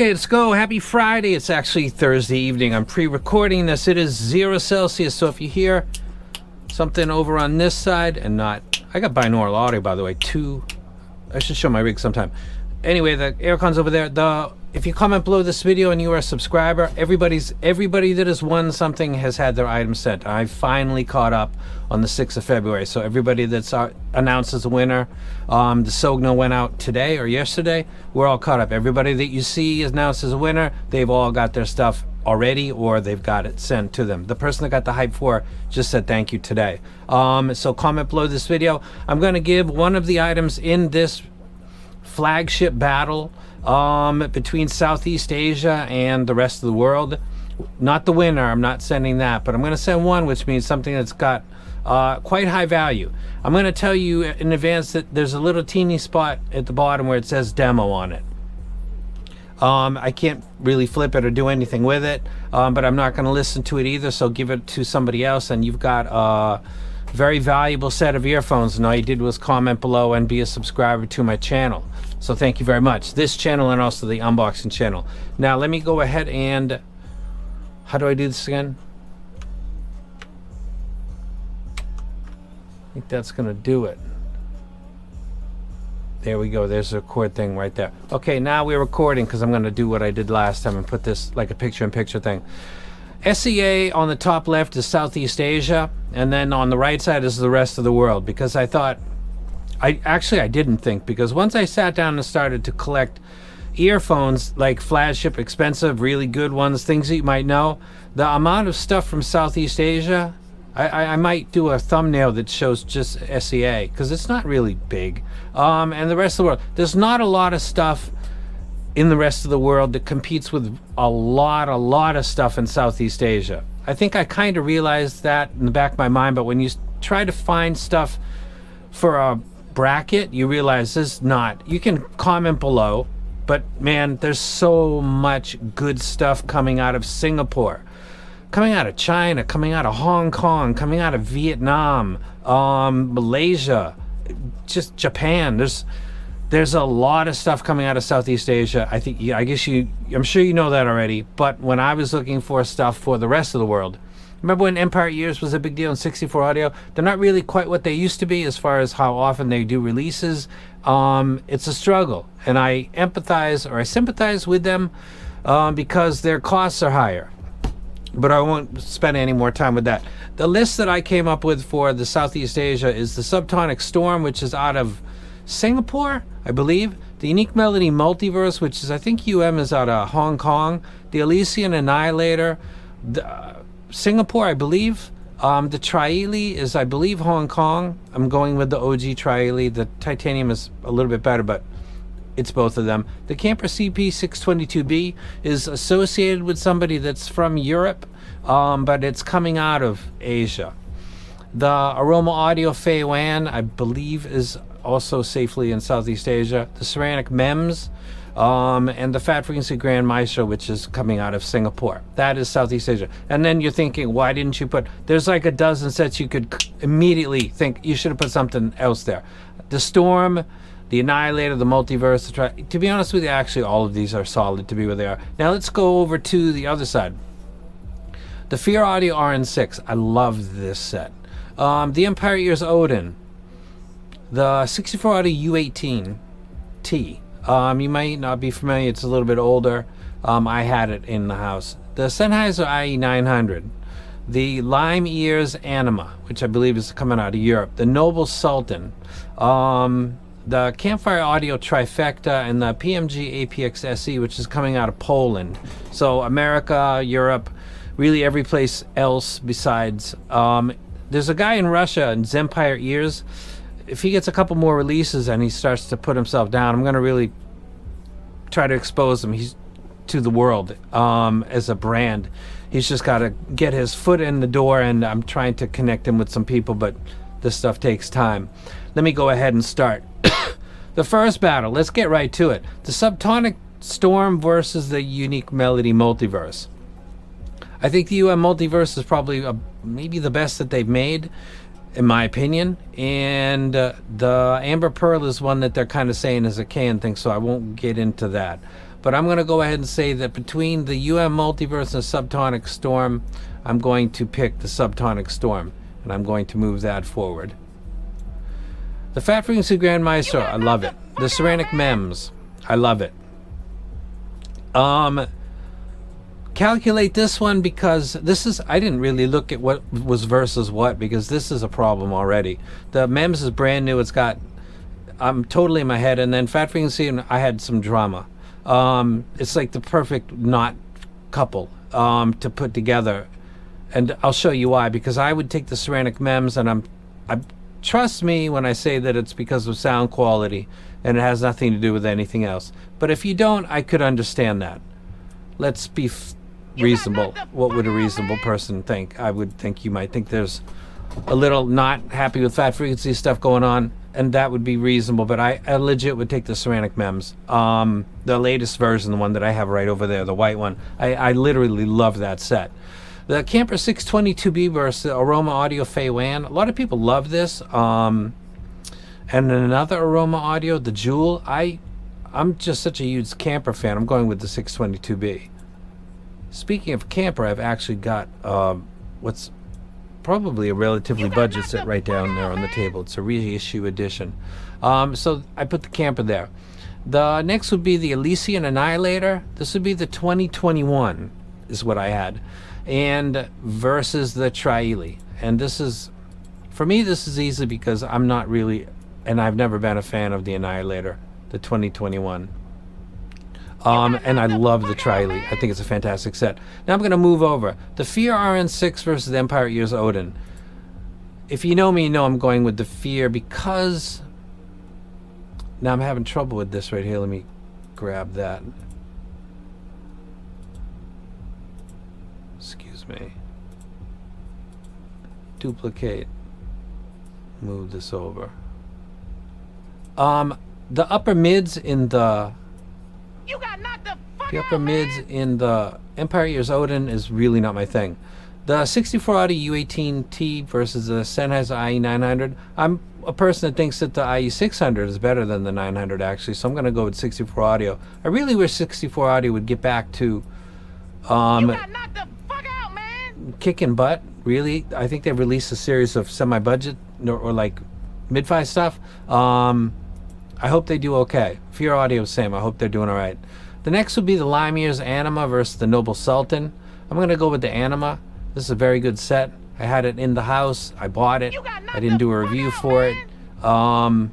Okay, let's go. Happy Friday. It's actually Thursday evening. I'm pre-recording this. It is 0 Celsius, so if you hear something over on this side and not... I got binaural audio, by the way, too. I should show my rig sometime. Anyway, the aircon's over there. If you comment below this video and you are a subscriber, everybody that has won something has had their item sent. I finally caught up on the 6th of February. So everybody that's announced as a winner, the signal went out today or yesterday. We're all caught up. Everybody that you see is announced as a winner, they've all got their stuff already or they've got it sent to them. The person that got the hype for just said thank you today. So comment below this video. I'm going to give one of the items in this flagship battle between Southeast Asia and the rest of the world. Not the winner, I'm not sending that, but I'm going to send one, which means something that's got quite high value. I'm going to tell you in advance that there's a little teeny spot at the bottom where it says demo on it. I can't really flip it or do anything with it, but I'm not going to listen to it either, so give it to somebody else and you've got a very valuable set of earphones, and all you did was comment below and be a subscriber to my channel. So thank you very much. This channel and also the unboxing channel. Now let me go ahead and... How do I do this again? I think that's going to do it. There we go. There's the record thing right there. Okay, now we're recording because I'm going to do what I did last time and put this like a picture-in-picture thing. SEA on the top left is Southeast Asia, and then on the right side is the rest of the world, because I thought... I didn't think, because once I sat down and started to collect earphones like Flagship, expensive, really good ones, things that you might know, the amount of stuff from Southeast Asia, I might do a thumbnail that shows just SEA, because it's not really big. And the rest of the world, there's not a lot of stuff in the rest of the world that competes with a lot of stuff in Southeast Asia. I think I kind of realized that in the back of my mind, but when you try to find stuff for a bracket, you realize there's not. You can comment below, but man, there's so much good stuff coming out of Singapore, coming out of China, coming out of Hong Kong, coming out of Vietnam, Malaysia, just Japan. There's a lot of stuff coming out of Southeast Asia. I'm sure you know that already, but when I was looking for stuff for the rest of the world, remember when Empire Years was a big deal in 64 audio? They're not really quite what they used to be as far as how often they do releases. It's a struggle, and I empathize or I sympathize with them because their costs are higher. But I won't spend any more time with that. The list that I came up with for the Southeast Asia is the Subtonic Storm, which is out of Singapore, I believe. The Unique Melody Multiverse, which is, I think is out of Hong Kong. The Elysian Annihilator, Singapore, I believe. The Triele is, I believe, Hong Kong. I'm going with the OG Triele. The Titanium is a little bit better, but it's both of them. The Camper CP622B is associated with somebody that's from Europe, but it's coming out of Asia. The Aroma Audio Fei Wan, I believe, is also safely in Southeast Asia. The Ceramic MEMS, and the Fat Frequency Grand Maestro, which is coming out of Singapore. That is Southeast Asia. And then you're thinking, why didn't you put... There's like a dozen sets you could immediately think you should have put something else there. The Storm, the Annihilator, the Multiverse. To be honest with you, actually all of these are solid to be where they are. Now let's go over to the other side. The Fear Audio RN6. I love this set. The Empire Ears Odin. The 64 Audio U18T. You might not be familiar, it's a little bit older. I had it in the house. The Sennheiser IE900, the Lime Ears Anima, which I believe is coming out of Europe, the Noble Sultan, the Campfire Audio Trifecta, and the PMG APX SE, which is coming out of Poland. So America, Europe, really every place else besides. There's a guy in Russia in Zempire Ears. If he gets a couple more releases and he starts to put himself down, I'm going to really try to expose him to the world as a brand. He's just got to get his foot in the door, and I'm trying to connect him with some people, but this stuff takes time. Let me go ahead and start. The first battle, let's get right to it. The Subtonic Storm versus the Unique Melody Multiverse. I think the UM Multiverse is probably maybe the best that they've made, in my opinion, and the Amber Pearl is one that they're kind of saying is a can thing, so I won't get into that. But I'm going to go ahead and say that between the UM Multiverse and Subtonic Storm, I'm going to pick the Subtonic Storm, and I'm going to move that forward. The Fat Frequency Grand Maestro, I love it. The Ceramic MEMS, I love it. Calculate this one, because this is, I didn't really look at what was versus what, because this is a problem already. The MEMS is brand new. It's got, I'm totally in my head. And then Fat Frequency, and I had some drama. It's like the perfect knot couple to put together. And I'll show you why, because I would take the ceramic MEMS, and I trust me when I say that it's because of sound quality and it has nothing to do with anything else. But if you don't, I could understand that. Let's be reasonable. What would a reasonable person think? I would think you might think there's a little not happy with Fat Frequency stuff going on, and that would be reasonable, but I legit would take the ceramic MEMS. The latest version, the one that I have right over there, the white one. I literally love that set. The Camper 622B versus the Aroma Audio Fei Wan. A lot of people love this. And another Aroma Audio, the Jewel. I'm just such a huge Camper fan. I'm going with the 622B. Speaking of Camper, I've actually got what's probably a relatively budget set right down there on the table. It's a reissue edition. So I put the Camper there. The next would be the Elysian Annihilator. This would be the 2021 is what I had. And versus the Tri-Ely. And this is, for me, this is easy because I'm not really, and I've never been a fan of the Annihilator, the 2021. And I love the Tri-Ely. I think it's a fantastic set. Now I'm going to move over. The Fear RN6 versus the Empire Ears Odin. If you know me, you know I'm going with the Fear because... Now I'm having trouble with this right here. Let me grab that. Excuse me. Duplicate. Move this over. The upper mids in the... The upper mids in the Empire Ears Odin is really not my thing. The 64 Audio U18T versus the Sennheiser IE900. I'm a person that thinks that the IE600 is better than the 900 actually, so I'm going to go with 64 Audio. I really wish 64 Audio would get back to kicking butt. Really, I think they've released a series of semi-budget or like mid-fi stuff. I hope they do okay. Fear Audio, same. I hope they're doing all right. The next would be the Lime Ears Anima versus the Noble Sultan. I'm going to go with the Anima. This is a very good set. I had it in the house. I bought it. I didn't do a review for it. I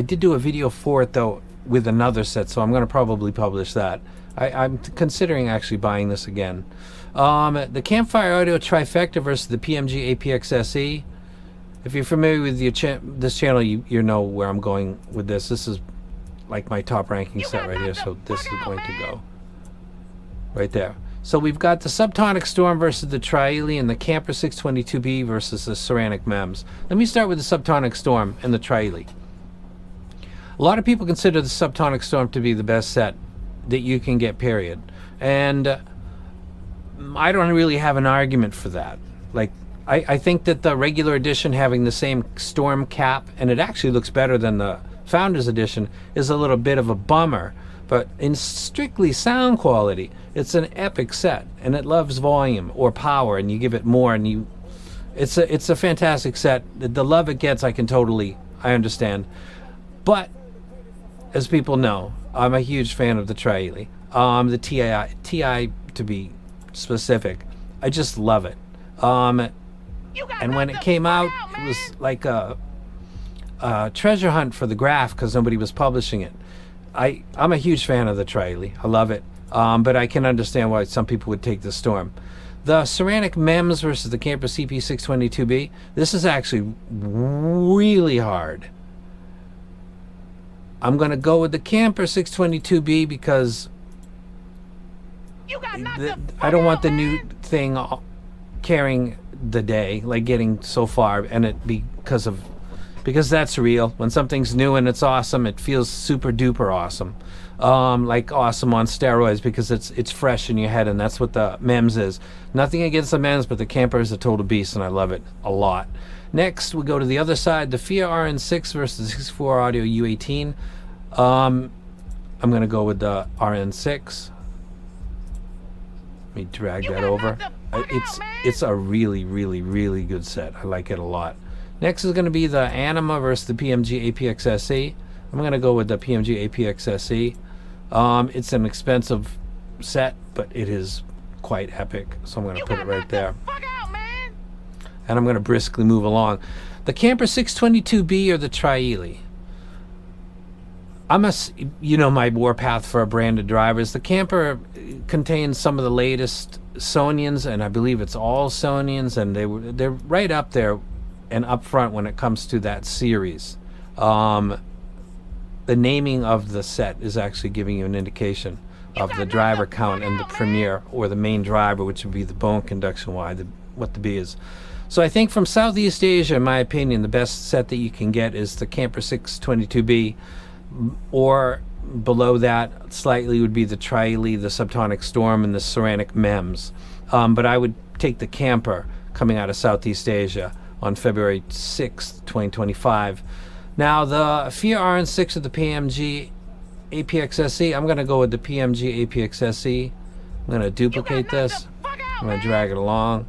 did do a video for it, though, with another set, so I'm going to probably publish that. I'm considering actually buying this again. The Campfire Audio Trifecta versus the PMG APX SE. If you're familiar with this channel, you know where I'm going with this. This is like my top ranking set right here, so this is going to go right there. So we've got the Subtonic Storm versus the Tri-Ely and the Camper 622B versus the Ceramic MEMS. Let me start with the Subtonic Storm and the Tri-Ely. A lot of people consider the Subtonic Storm to be the best set that you can get, period. And I don't really have an argument for that. Like, I think that the regular edition having the same storm cap, and it actually looks better than the Founders Edition, is a little bit of a bummer. But in strictly sound quality, it's an epic set, and it loves volume or power, and you give it more, and it's a fantastic set. The love it gets, I understand. But as people know, I'm a huge fan of the Tri-Ely, the TI to be specific. I just love it. And when it came out, it was like a treasure hunt for the Graph because nobody was publishing it. I'm a huge fan of the Tri-Ely. I love it. But I can understand why some people would take the Storm. The Ceramic MEMS versus the Camper CP622B. This is actually really hard. I'm going to go with the Camper 622B because I don't want the new thing carrying the day, like getting so far, and it because that's real. When something's new and it's awesome, it feels super duper awesome, like awesome on steroids, because it's fresh in your head, and that's what the MEMS is. Nothing against the MEMS, but the Camper is a total beast, and I love it a lot. Next, we go to the other side, the Fear RN6 versus the 64 Audio U18. I'm going to go with the RN6. Let me drag that over. It's a really, really, really good set. I like it a lot. Next is going to be the Anima versus the PMG APX SE. I'm going to go with the PMG APX SE. It's an expensive set, but it is quite epic. So I'm going to put it right there. And I'm going to briskly move along. The Camper 622B or the Trieli. You know my warpath for a branded drivers. The Camper contains some of the latest Sonians, and I believe it's all Sonians, and they're right up there and up front when it comes to that series. The naming of the set is actually giving you an indication of the driver count and the premier, or the main driver, which would be the bone conduction Y, what the B is. So I think from Southeast Asia, in my opinion, the best set that you can get is the Camper 622B, or below that slightly would be the Trieli, the Subtonic Storm, and the Ceramic MEMS. But I would take the Camper coming out of Southeast Asia on February 6th, 2025. Now the Fiat RN6 of the PMG APX SE, I'm going to go with the PMG APX SE. I'm going to duplicate this. I'm going to drag it along.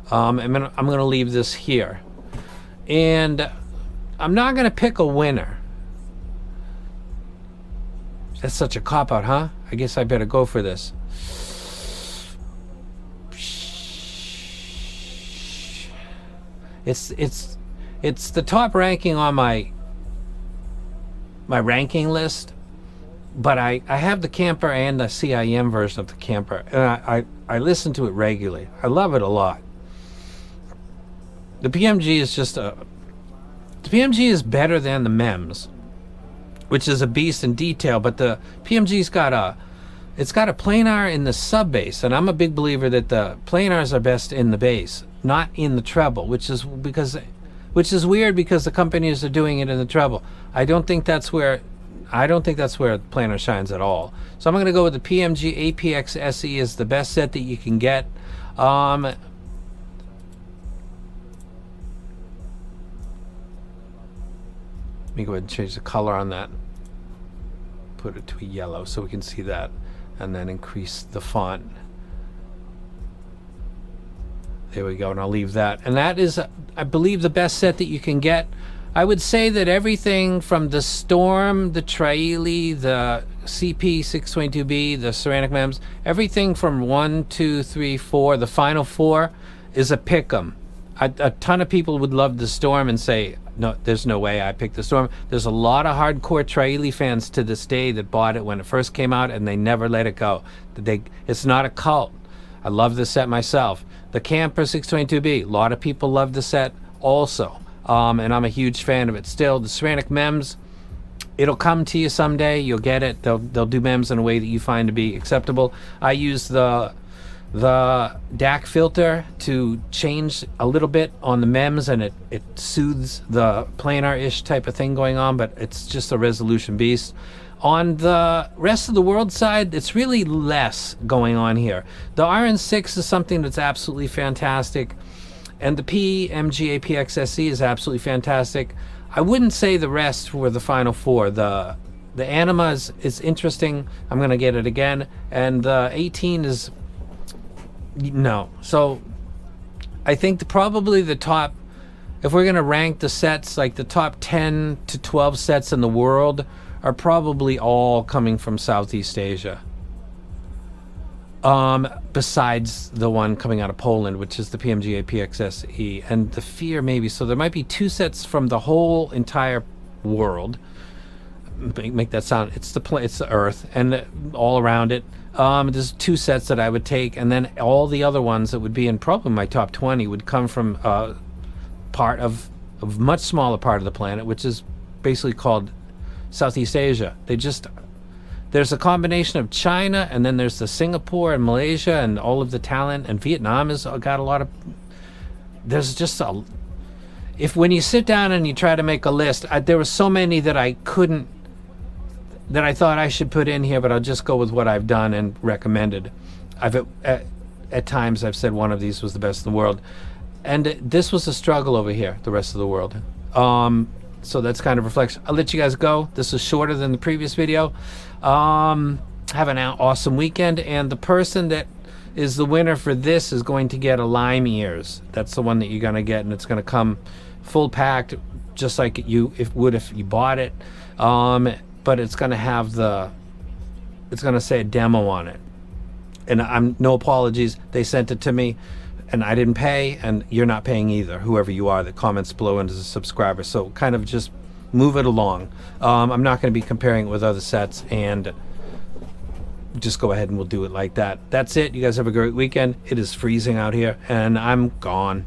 I'm going to leave this here. And I'm not going to pick a winner. That's such a cop-out, huh? I guess I better go for this. It's the top ranking on my ranking list, but I have the Camper and the CIM version of the Camper, and I listen to it regularly. I love it a lot. The PMG is the PMG is better than the MEMS, which is a beast in detail, but the PMG's got a planar in the sub bass, and I'm a big believer that the planars are best in the bass, not in the treble, which is weird because the companies are doing it in the treble. I don't think that's where the planar shines at all. So I'm going to go with the PMG APX SE is the best set that you can get. Let me go ahead and change the color on that. Put it to a yellow so we can see that, and then increase the font. There we go, and I'll leave that. And that is, I believe, the best set that you can get. I would say that everything from the Storm, the Trieli, the CP622B, the Ceramic MEMS, everything from 1, 2, 3, 4, the final 4 is a pick'em. A ton of people would love the Storm and say, no, there's no way I picked the Storm. There's a lot of hardcore Trieli fans to this day that bought it when it first came out, and they never let it go. It's not a cult. I love the set myself. The Camper 622B, a lot of people love the set also, and I'm a huge fan of it still. The Ceramic MEMS, it'll come to you someday. You'll get it. They'll do MEMS in a way that you find to be acceptable. I use the DAC filter to change a little bit on the MEMS, and it soothes the planar-ish type of thing going on, but it's just a resolution beast. On the rest of the world side, it's really less going on here. The RN6 is something that's absolutely fantastic, and the PMG APX SE is absolutely fantastic. I wouldn't say the rest were the final 4. The Anima is interesting. I'm going to get it again, and the 18 is no. So I think probably the top, if we're going to rank the sets, like the top 10 to 12 sets in the world are probably all coming from Southeast Asia. Besides the one coming out of Poland, which is the PMG APX SE, and the Fear maybe. So there might be 2 sets from the whole entire world. Make that sound. It's the Earth and all around it. There's 2 sets that I would take, and then all the other ones that would be in probably my top 20 would come from part of a much smaller part of the planet, which is basically called Southeast Asia. There's a combination of China, and then there's the Singapore and Malaysia and all of the talent, and Vietnam has got a lot of. There's just when you sit down and you try to make a list, there were so many that I thought I should put in here, but I'll just go with what I've done and recommended. At times I've said one of these was the best in the world, and this was a struggle over here, the rest of the world. So that's kind of reflection. I'll let you guys go. This is shorter than the previous video. Have an awesome weekend, and the person that is the winner for this is going to get a lime ears. That's the one that you're going to get, and it's going to come full packed, just like you would if you bought it. But it's going to have it's going to say a demo on it. And I'm no apologies. They sent it to me, and I didn't pay, and you're not paying either, whoever you are that comments below and is a subscriber. So kind of just move it along. I'm not going to be comparing it with other sets, and just go ahead and we'll do it like that. That's it. You guys have a great weekend. It is freezing out here, and I'm gone.